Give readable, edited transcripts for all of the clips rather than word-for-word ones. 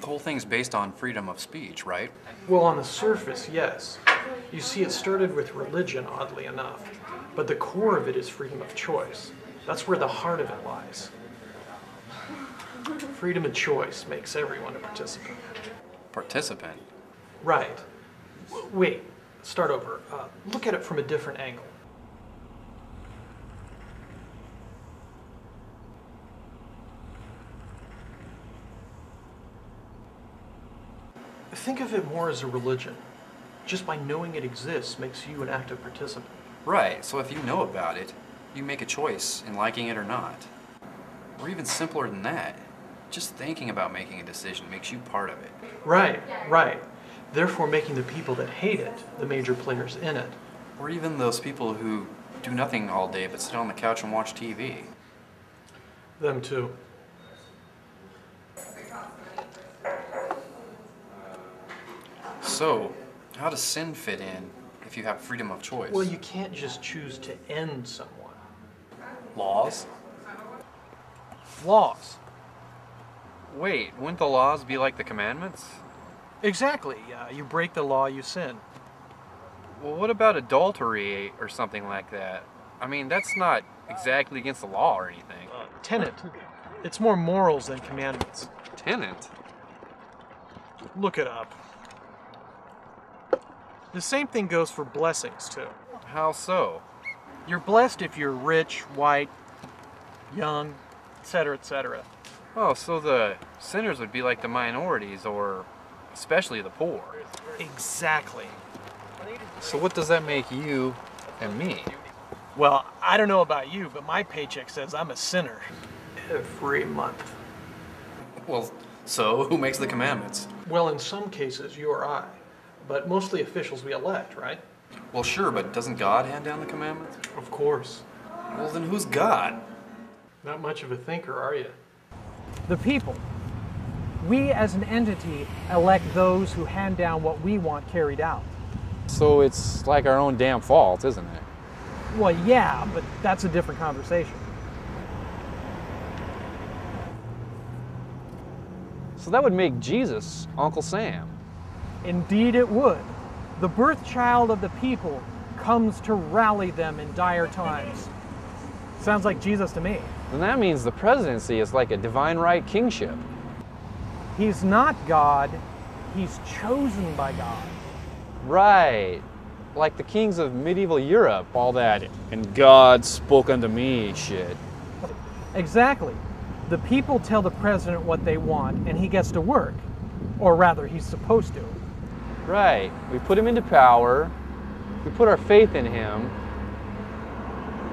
whole thing's based on freedom of speech, right? Well, on the surface, yes. You see, it started with religion, oddly enough. But the core of it is freedom of choice. That's where the heart of it lies. Freedom of choice makes everyone a participant. Participant? Right. Wait, start over. Look at it from a different angle. Think of it more as a religion. Just by knowing it exists makes you an active participant. Right, so if you know about it, you make a choice in liking it or not. Or even simpler than that, just thinking about making a decision makes you part of it. Right, right. Therefore making the people that hate it the major players in it. Or even those people who do nothing all day but sit on the couch and watch TV. Them too. So, how does sin fit in if you have freedom of choice? Well, you can't just choose to end someone. Laws? Laws. Wait, wouldn't the laws be like the commandments? Exactly. You break the law, you sin. Well, what about adultery or something like that? I mean, that's not exactly against the law or anything. Tenet. It's more morals than commandments. Tenant? Look it up. The same thing goes for blessings, too. How so? You're blessed if you're rich, white, young, etc., etc. Oh, so the sinners would be like the minorities, or especially the poor. Exactly. So what does that make you and me? Well, I don't know about you, but my paycheck says I'm a sinner. Every month. Well, so who makes the commandments? Well, in some cases, you or I. But mostly officials we elect, right? Well, sure, but doesn't God hand down the commandments? Of course. Well, then who's God? Not much of a thinker, are you? The people. We as an entity elect those who hand down what we want carried out. So it's like our own damn fault, isn't it? Well, yeah, but that's a different conversation. So that would make Jesus Uncle Sam. Indeed it would. The birth child of the people comes to rally them in dire times. Sounds like Jesus to me. Then that means the presidency is like a divine right kingship. He's not God, he's chosen by God. Right. Like the kings of medieval Europe, all that, and God spoke unto me shit. Exactly. The people tell the president what they want and he gets to work. Or rather, he's supposed to. Right. We put him into power. We put our faith in him.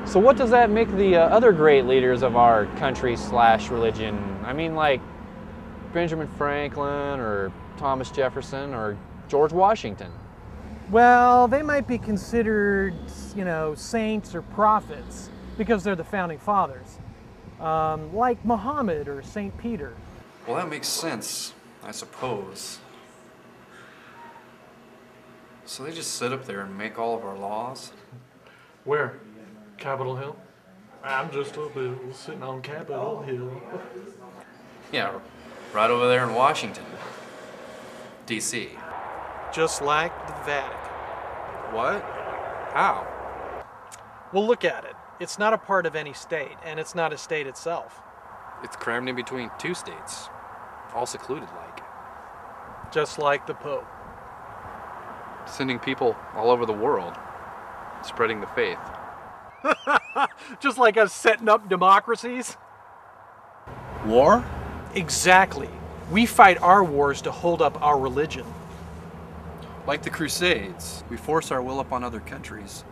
So what does that make the other great leaders of our country / religion? I mean, like Benjamin Franklin or Thomas Jefferson or George Washington. Well, they might be considered, saints or prophets because they're the founding fathers. Like Muhammad or St. Peter. Well, that makes sense, I suppose. So they just sit up there and make all of our laws? Where? Capitol Hill? I'm just a bill sitting on Capitol Hill. Yeah, right over there in Washington, D.C. Just like the Vatican. What? How? Well, look at it. It's not a part of any state, and it's not a state itself. It's crammed in between two states, all secluded like. Just like the Pope. Sending people all over the world, spreading the faith. Just like us setting up democracies? War? Exactly. We fight our wars to hold up our religion. Like the Crusades, we force our will upon other countries.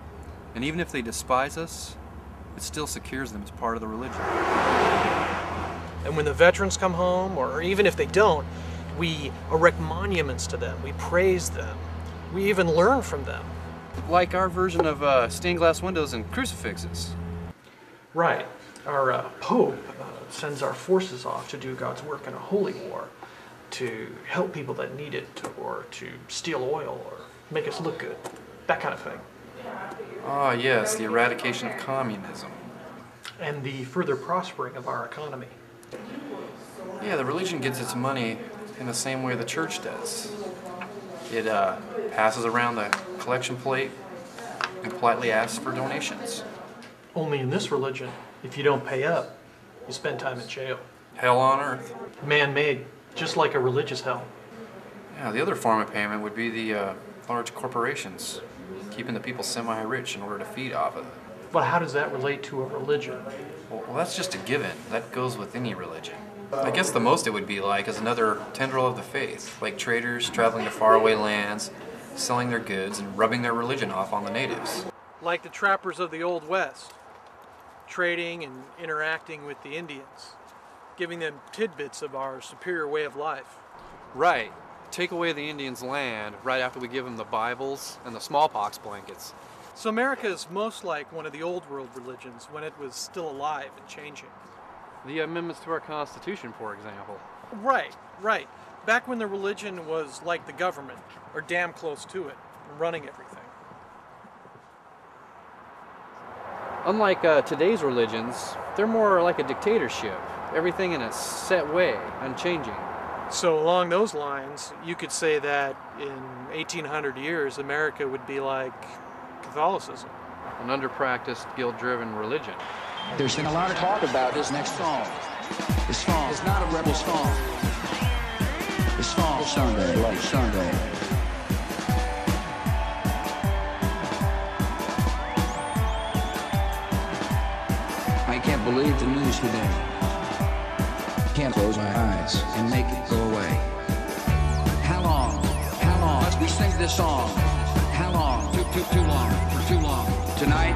And even if they despise us, it still secures them as part of the religion. And when the veterans come home, or even if they don't, we erect monuments to them. We praise them. We even learn from them. Like our version of stained glass windows and crucifixes. Right. Our Pope sends our forces off to do God's work in a holy war, to help people that need it, or to steal oil, or make us look good. That kind of thing. Ah, yes, the eradication of communism. And the further prospering of our economy. Yeah, the religion gets its money in the same way the church does. It passes around the collection plate and politely asks for donations. Only in this religion, if you don't pay up, you spend time in jail. Hell on earth. Man-made, just like a religious hell. Yeah, the other form of payment would be the large corporations, keeping the people semi-rich in order to feed off of it. But how does that relate to a religion? Well, that's just a given. That goes with any religion. I guess the most it would be like is another tendril of the faith, like traders traveling to faraway lands, selling their goods and rubbing their religion off on the natives. Like the trappers of the Old West, trading and interacting with the Indians, giving them tidbits of our superior way of life. Right. Take away the Indians' land right after we give them the Bibles and the smallpox blankets. So America is most like one of the old world religions when it was still alive and changing. The amendments to our Constitution, for example. Right. Back when the religion was like the government, or damn close to it, running everything. Unlike today's religions, they're more like a dictatorship. Everything in a set way, unchanging. So along those lines, you could say that in 1800 years, America would be like Catholicism. An under-practiced, guilt-driven religion. There's been a lot of talk about this next song. This song is not a rebel song. This song is Sunday, like Sunday. I can't believe the news today. Can't close my eyes and make it go away. How long must we sing this song? How long? Too long. For too long. Tonight,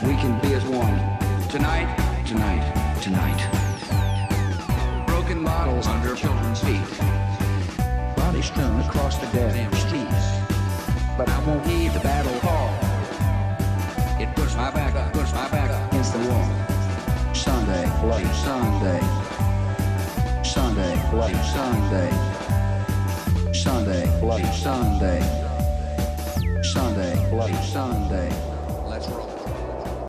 we can be as one. Tonight. Broken bottles under children's feet. Bodies strewn across the damn streets. But I won't heed the battle call. It puts my back against the wall. Sunday, bloody Sunday. Sunday, bloody Sunday. Sunday, bloody Sunday. Sunday, bloody Sunday.